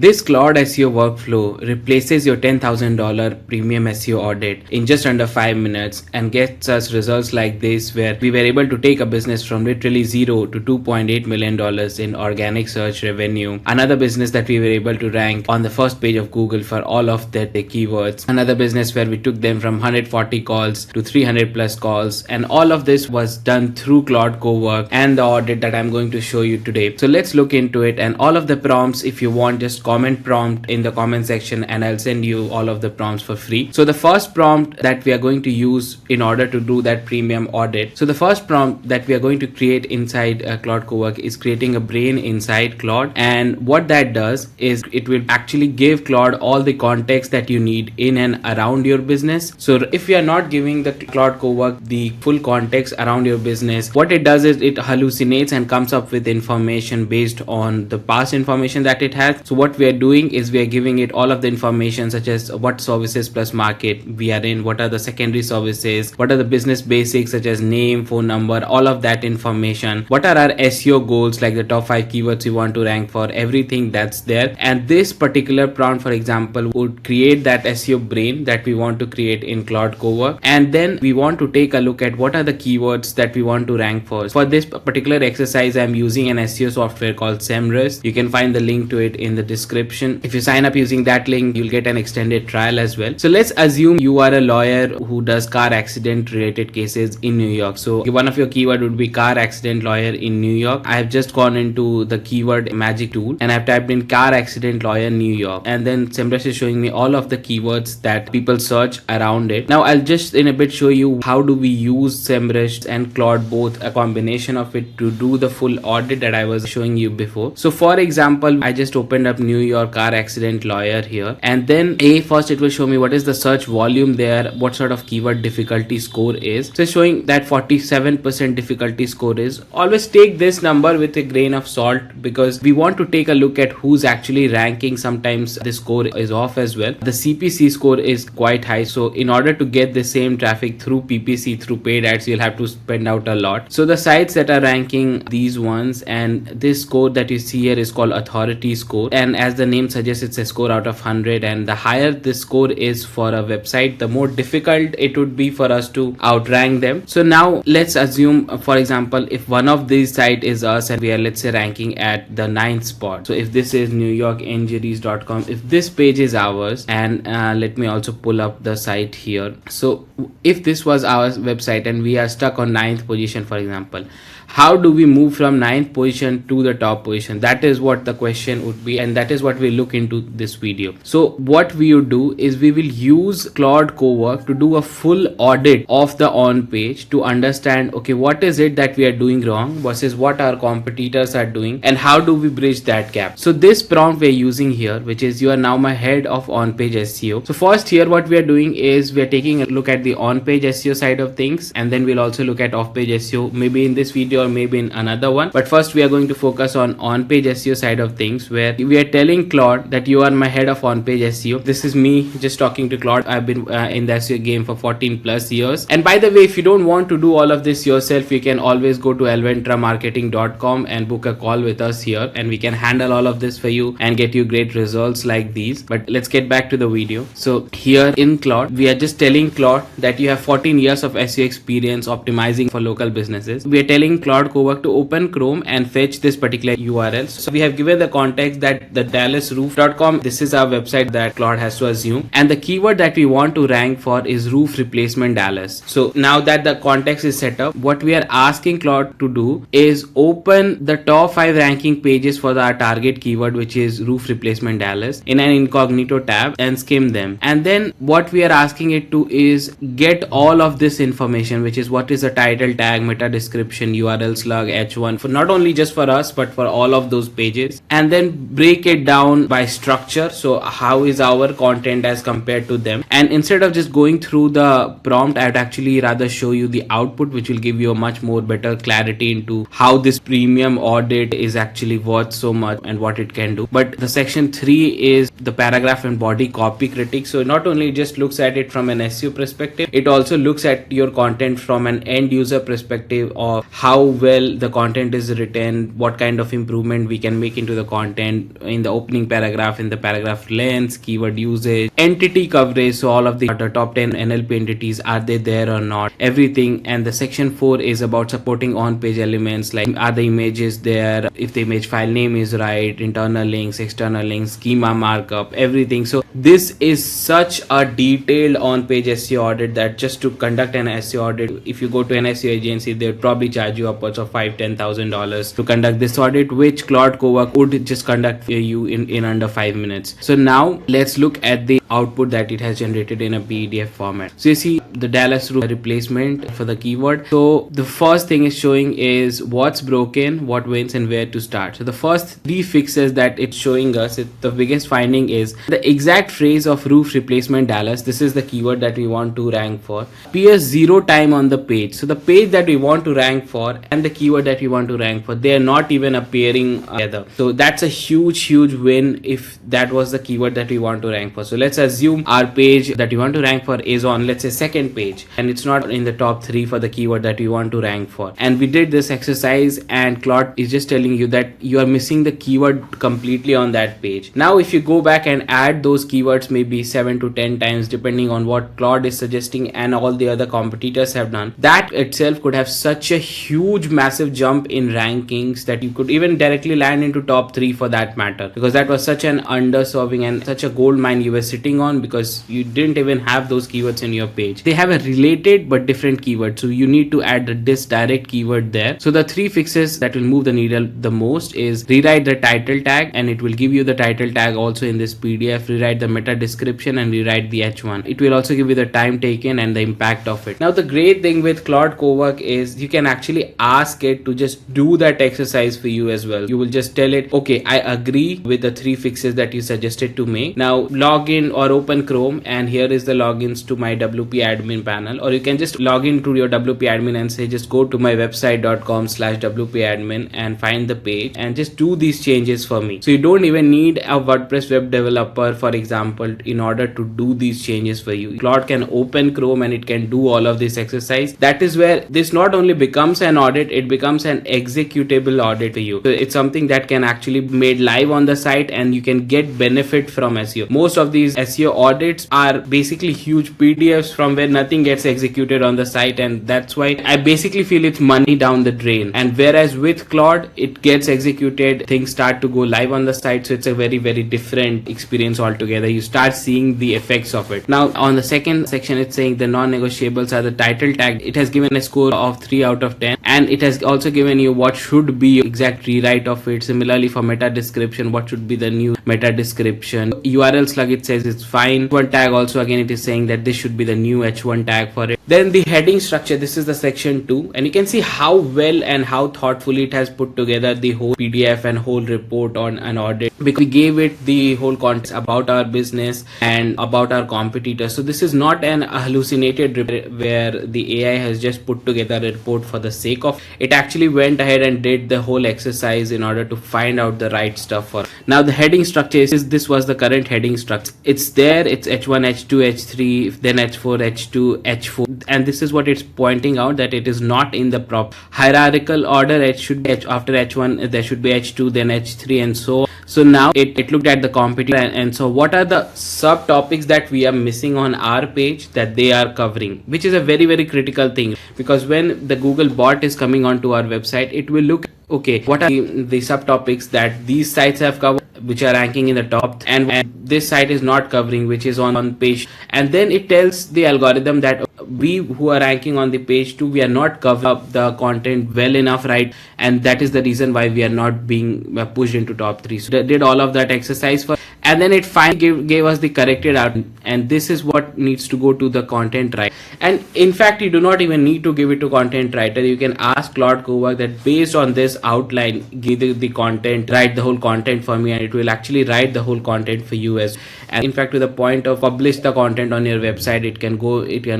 This Claude SEO workflow replaces your $10,000 premium SEO audit in just under 5 minutes and gets us results like this, where we were able to take a business from literally zero to $2.8 million in organic search revenue. Another business that we were able to rank on the first page of Google for all of their keywords. Another business where we took them from 140 calls to 300 plus calls. And all of this was done through Claude Cowork and the audit that I'm going to show you today. So let's look into it, and all of the prompts, if you want, just comment prompt in the comment section and I'll send you all of the prompts for free. So the first prompt that we are going to use in order to do that premium audit. So the first prompt that we are going to create inside Claude Cowork is creating a brain inside Claude. And what that does is it will actually give Claude all the context that you need in and around your business. So if you are not giving the Claude Cowork the full context around your business, what it does is it hallucinates and comes up with information based on the past information that it has. So what we are doing is we are giving it all of the information, such as what services plus market we are in, what are the secondary services, what are the business basics such as name, phone number, all of that information, what are our SEO goals, like the top 5 keywords we want to rank for, everything that's there. And this particular prompt, for example, would create that SEO brain that we want to create in Claude Cowork. And then we want to take a look at what are the keywords that we want to rank for. For this particular exercise, I'm using an SEO software called SEMrush. You can find the link to it in the description. If you sign up using that link, you'll get an extended trial as well. So let's assume you are a lawyer who does car accident related cases in New York. So one of your keyword would be car accident lawyer in New York. I have just gone into the keyword magic tool and I've typed in car accident lawyer New York, and then SEMrush is showing me all of the keywords that people search around it. Now I'll just in a bit show you how do we use SEMrush and Claude, both a combination of it, to do the full audit that I was showing you before. So for example, I just opened up New York car accident lawyer here, and then first it will show me what is the search volume there, what sort of keyword difficulty score is. So it's showing that 47% difficulty score is. Always take this number with a grain of salt, because we want to take a look at who's actually ranking. Sometimes the score is off as well. The CPC score is quite high, so in order to get the same traffic through PPC, through paid ads, you'll have to spend out a lot. So the sites that are ranking these ones, and this score that you see here is called authority score, and as the name suggests, it's a score out of 100, and the higher this score is for a website, the more difficult it would be for us to outrank them. So now let's assume, for example, if one of these sites is us and we are, let's say, ranking at the 9th spot. So if this is newyorkinjuries.com, if this page is ours, and let me also pull up the site here. So if this was our website and we are stuck on 9th position, for example, how do we move from 9th position to the top position? That is what the question would be, and that is what we look into this video. So what we would do is we will use Claude Cowork to do a full audit of the on page to understand, okay, what is it that we are doing wrong versus what our competitors are doing, and how do we bridge that gap. So this prompt we're using here, which is you are now my head of on page SEO. So first here what we are doing is we are taking a look at the on page SEO side of things, and then we'll also look at off page SEO, maybe in this video or maybe in another one. But first we are going to focus on page SEO side of things, where we are telling Claude that you are my head of on page SEO. This is me just talking to Claude. I've been in the SEO game for 14 plus years. And by the way, if you don't want to do all of this yourself, you can always go to elventramarketing.com and book a call with us here, and we can handle all of this for you and get you great results like these. But let's get back to the video. So here in Claude, we are just telling Claude that you have 14 years of SEO experience optimizing for local businesses. We are telling Claude Cowork to open Chrome and fetch this particular URL. So we have given the context that the dallasroof.com, this is our website that Claude has to assume, and the keyword that we want to rank for is roof replacement Dallas. So now that the context is set up, what we are asking Claude to do is open the top 5 ranking pages for our target keyword, which is roof replacement Dallas, in an incognito tab, and skim them. And then what we are asking it to is get all of this information, which is what is the title tag, meta description, URL slug, H1, for not only just for us but for all of those pages, and then break it down by structure. So how is our content as compared to them? And instead of just going through the prompt, I'd actually rather show you the output, which will give you a much more better clarity into how this premium audit is actually worth so much and what it can do. But the section 3 is the paragraph and body copy critique. So not only just looks at it from an SEO perspective, it also looks at your content from an end user perspective of how well the content is written, what kind of improvement we can make into the content in the opening paragraph, in the paragraph length, keyword usage, entity coverage, so all of the top 10 NLP entities, are they there or not, everything. And the section 4 is about supporting on-page elements, like are the images there, if the image file name is right, internal links, external links, schema markup, everything. So this is such a detailed on-page SEO audit that just to conduct an SEO audit, if you go to an SEO agency, they would probably charge you upwards of $5,000-$10,000 to conduct this audit, which Claude Cowork would just conduct for you in under 5 minutes. So now let's look at the output that it has generated in a PDF format. So you see the Dallas rule replacement for the keyword. So the first thing is showing is what's broken, what wins, and where to start. So the first 3 fixes that it's showing us, the biggest finding is the exact phrase of roof replacement Dallas. This is the keyword that we want to rank for. Appears 0 time on the page. So the page that we want to rank for and the keyword that we want to rank for, they are not even appearing together. So that's a huge win if that was the keyword that we want to rank for. So let's assume our page that we want to rank for is on, let's say, second page, and it's not in the top 3 for the keyword that we want to rank for. And we did this exercise and Claude is just telling you that you are missing the keyword completely on that page. Now if you go back and add those keywords maybe 7 to 10 times depending on what Claude is suggesting and all the other competitors have done, that itself could have such a huge massive jump in rankings that you could even directly land into top 3 for that matter, because that was such an underserving and such a gold mine you were sitting on, because you didn't even have those keywords in your page. They have a related but different keyword, so you need to add this direct keyword there. So the 3 fixes that will move the needle the most is rewrite the title tag, and it will give you the title tag also in this PDF, rewrite the meta description and rewrite the H1. It will also give you the time taken and the impact of it. Now the great thing with Claude Cowork is you can actually ask it to just do that exercise for you as well. You will just tell it, okay, I agree with the 3 fixes that you suggested to make. Now log in or open Chrome, and here is the logins to my WP admin panel, or you can just log into your WP admin and say just go to my website.com/WP admin and find the page and just do these changes for me. So you don't even need a WordPress web developer, for example, in order to do these changes for you. Claude can open Chrome and it can do all of this exercise. That is where this not only becomes an audit, it becomes an executable audit for you. So it's something that can actually be made live on the site and you can get benefit from SEO. Most of these SEO audits are basically huge PDFs from where nothing gets executed on the site, and that's why I basically feel it's money down the drain. And whereas with Claude, it gets executed, things start to go live on the site, so it's a very different experience altogether. You start seeing the effects of it. Now on the second section, it's saying the non-negotiables are the title tag. It has given a score of 3 out of 10, and it has also given you what should be exact rewrite of it. Similarly for meta description, what should be the new meta description. URL slug, it says it's fine. H1 tag also, again it is saying that this should be the new H1 tag for it. Then the heading structure, this is the section 2, and you can see how well and how thoughtfully it has put together the whole PDF and whole report on an audit, because we gave it the whole context about our business and about our competitors. So this is not an hallucinated report where the AI has just put together a report for the sake of it. Actually went ahead and did the whole exercise in order to find out the right stuff for. Now the heading structure is, this was the current heading structure. It's there, it's H1, H2, H3, then H4, H2, H4, and this is what it's pointing out, that it is not in the prop hierarchical order. It should be after H1 there should be H2, then H3, and so. So now it looked at the competitor, and so what are the subtopics that we are missing on our page that they are covering, which is a very critical thing, because when the Google bot is coming onto our website, it will look, okay, what are the subtopics that these sites have covered, which are ranking in the top, and this site is not covering, which is on page, and then it tells the algorithm that we who are ranking on the page 2, we are not covering up the content well enough, right? And that is the reason why we are not being pushed into top 3. So they did all of that exercise for, and then it finally gave us the corrected out, and this is what needs to go to the content writer. And in fact, you do not even need to give it to content writer. You can ask Claude Cowork that based on this outline, give the content, write the whole content for me, and it will actually write the whole content for you as. And in fact, to the point of publish the content on your website, it can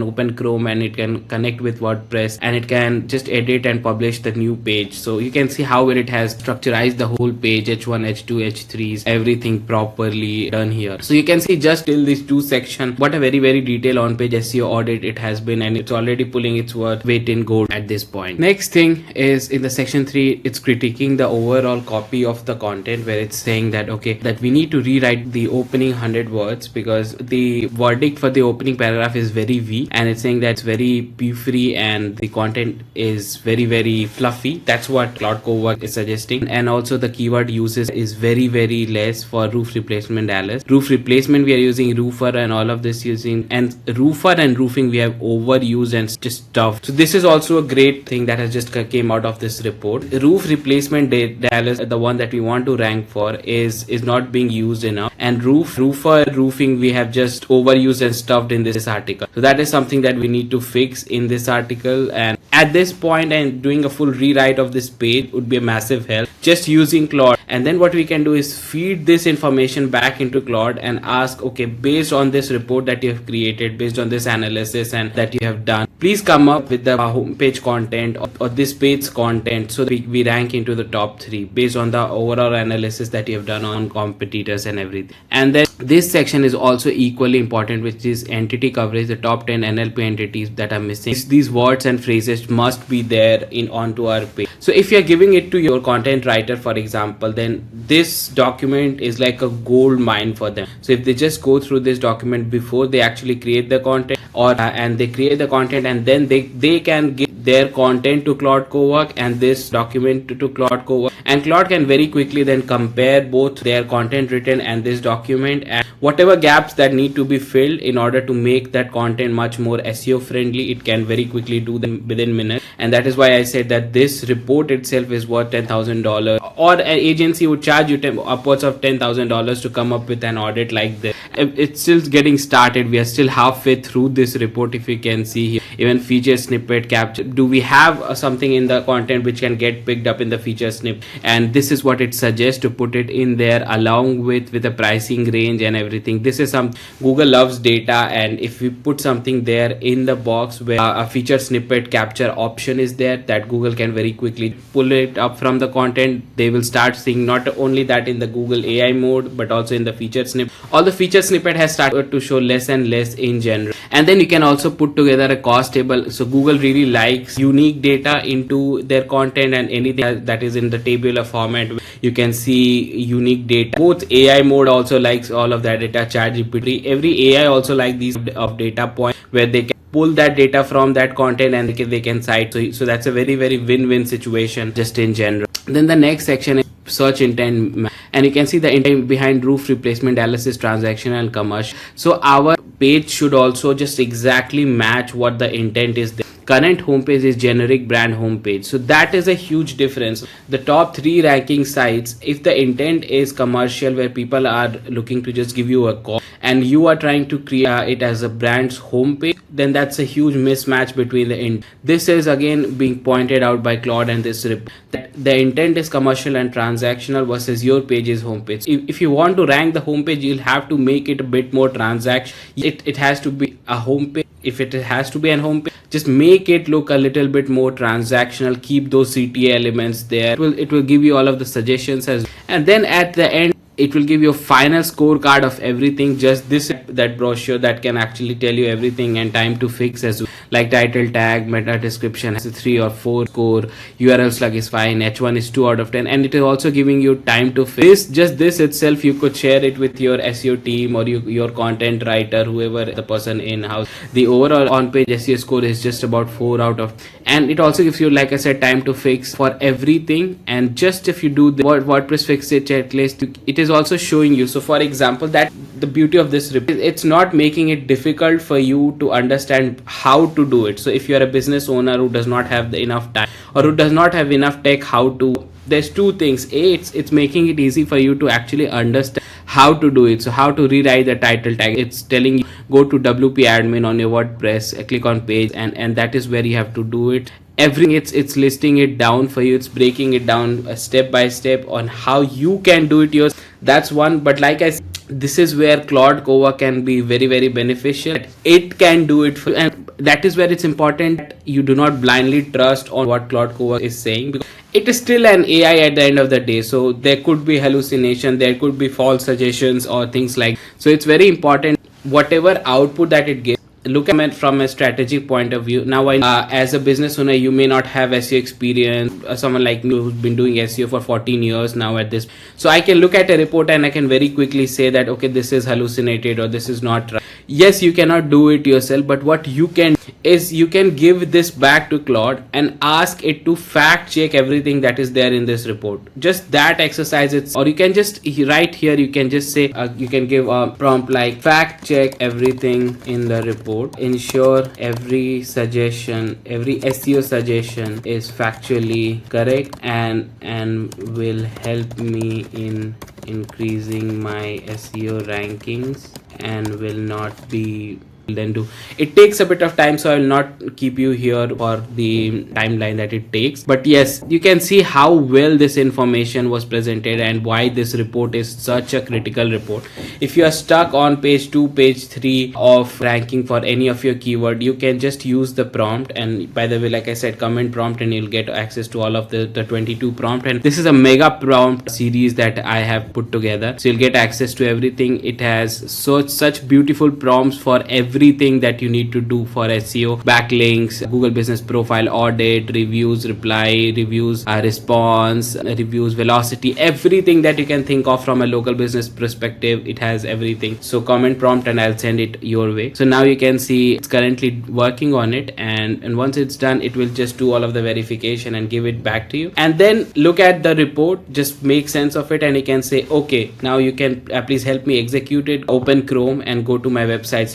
open Chrome and it can connect with WordPress, and it can just edit and publish the new page. So you can see how well it has structurized the whole page, H1, H2, H3s, everything properly done here. So you can see just till these 2 section. What a very detailed on-page SEO audit it has been, and it's already pulling its weight in gold at this point. Next thing is in the section 3, it's critiquing the overall copy of the content, where it's saying that okay, that we need to rewrite the opening 100 words because the verdict for the opening paragraph is very weak, and it's saying that it's very puffery and the content is very fluffy. That's what Claude Cowork is suggesting. And also the keyword uses is very less for roof replacement, Dallas. Roof replacement we are using roofer, and all of this using, and roofer and roofing we have overused and just stuffed. So this is also a great thing that has just came out of this report. Roof replacement, Dallas, the one that we want to rank for, is not being used enough, and roofer roofing we have just overused and stuffed in this article. So that is something that we need to fix in this article, and at this point, and doing a full rewrite of this page would be a massive help, just using Claude. And then what we can do is feed this information back into Claude and ask, okay, based on this report that you have created, based on this analysis and that you have done, please come up with the homepage content or this page content, so that we rank into the top 3 based on the overall analysis that you have done on competitors and everything. And then this section is also equally important, which is entity coverage, the top 10 NLP entities that are missing. These words and phrases must be there onto our page. So if you're giving it to your content writer, for example, then this document is like a gold mine for them. So if they just go through this document before they actually create the content, or and they create the content, and then they can give their content to Claude Cowork and this document to Claude Cowork, and Claude can very quickly then compare both their content written and this document, and whatever gaps that need to be filled in order to make that content much more SEO friendly, it can very quickly do them within minutes. And that is why I said that this report itself is worth $10,000, or an agency would charge you upwards of $10,000 to come up with an audit like this. It's still getting started. We are still halfway through this report. If you can see here, even feature snippet capture, do we have something in the content which can get picked up in the feature snip, and this is what it suggests to put it in there along with a pricing range and everything. This is some Google loves data, and if we put something there in the box where a feature snippet capture option is there, that Google can very quickly pull it up from the content, they will start seeing not only that in the Google AI mode but also in the feature snip. All the feature snippet has started to show less and less in general. And then you can also put together a cost table. So Google really likes unique data into their content, and anything that is in the tabular format, you can see unique data. Both AI mode also likes all of that data. ChatGPT, every AI also like these of data point where they can pull that data from that content and they can cite. So that's a very win-win situation just in general. Then the next section is search intent, and you can see the intent behind roof replacement analysis, transactional and commercial. So our page should also just exactly match what the intent is there. Current homepage is generic brand homepage, so that is a huge difference. The top 3 ranking sites, if the intent is commercial where people are looking to just give you a call, and you are trying to create it as a brand's homepage, then that's a huge mismatch between the intent. This is again being pointed out by Claude and this report, that the intent is commercial and transactional versus your page's homepage. If you want to rank the homepage, you'll have to make it a bit more transaction. It has to be a homepage. If it has to be an homepage, just make it look a little bit more transactional. Keep those CTA elements there. It will give you all of the suggestions and then at the end it will give you a final scorecard of everything. Just that brochure that can actually tell you everything and time to fix as well, like title tag, meta description has a 3 or 4 score, URL slug is fine, H1 is 2 out of 10, and it is also giving you time to fix. Just this itself, you could share it with your SEO team or your content writer, whoever the person in-house. The overall on-page SEO score is just about 4 out of, and it also gives you, like I said, time to fix for everything. And just if you do the WordPress fix it checklist, it is also showing you. So for example, that the beauty of this report, it's not making it difficult for you to understand how to do it. So if you are a business owner who does not have enough time or who does not have enough tech, how to, there's 2 things. It's making it easy for you to actually understand how to do it. So how to rewrite the title tag, it's telling you go to WP admin on your WordPress, click on page, and that is where you have to do it. Everything it's listing it down for you. It's breaking it down step by step on how you can do it yours. That's one. But like I said, this is where Claude Cowork can be very beneficial. It can do it for you, and that is where it's important that you do not blindly trust on what Claude Cowork is saying, because it is still an AI at the end of the day. So there could be hallucination, there could be false suggestions or things like. So it's very important whatever output that it gives, look at it from a strategic point of view. Now, as a business owner, you may not have SEO experience. Someone like me who's been doing SEO for 14 years now at this, so I can look at a report and I can very quickly say that okay, this is hallucinated or this is not right. Yes, you cannot do it yourself, but what you can is you can give this back to Claude and ask it to fact check everything that is there in this report. Just that exercise, it's, or you can just right here you can just say you can give a prompt like fact check everything in the report, ensure every suggestion, every SEO suggestion is factually correct and will help me in increasing my SEO rankings and will not be then do. It takes a bit of time, so I will not keep you here for the timeline that it takes, but yes, you can see how well this information was presented and why this report is such a critical report. If you are stuck on page 2, page 3 of ranking for any of your keyword, you can just use the prompt, and by the way, like I said, comment prompt and you'll get access to all of the 22 prompt, and this is a mega prompt series that I have put together, so you'll get access to everything. It has such beautiful prompts for everything that you need to do for SEO: backlinks, Google Business Profile Audit, reviews, reply, reviews, response, reviews, velocity, everything that you can think of from a local business perspective. It has everything. So comment prompt and I'll send it your way. So now you can see it's currently working on it, and once it's done, it will just do all of the verification and give it back to you, and then look at the report, just make sense of it, and you can say okay, now you can please help me execute it. Open Chrome and go to my website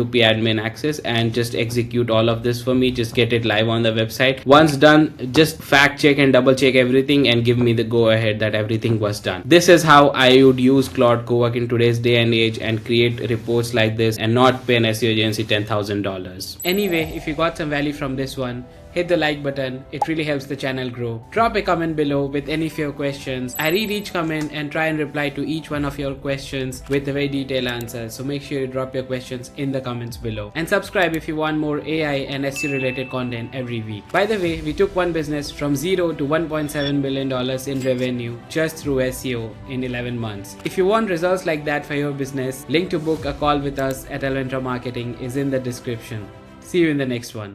/WP admin access and just execute all of this for me. Just get it live on the website. Once done, just fact check and double check everything and give me the go ahead that everything was done. This is how I would use Claude Cowork in today's day and age and create reports like this and not pay an SEO agency $10,000. Anyway, if you got some value from this one, hit the like button. It really helps the channel grow. Drop a comment below with any of your questions. I read each comment and try and reply to each one of your questions with a very detailed answer. So make sure you drop your questions in the comments below. And subscribe if you want more AI and SEO related content every week. By the way, we took one business from $0 to $1.7 billion in revenue just through SEO in 11 months. If you want results like that for your business, link to book a call with us at Alventra Marketing is in the description. See you in the next one.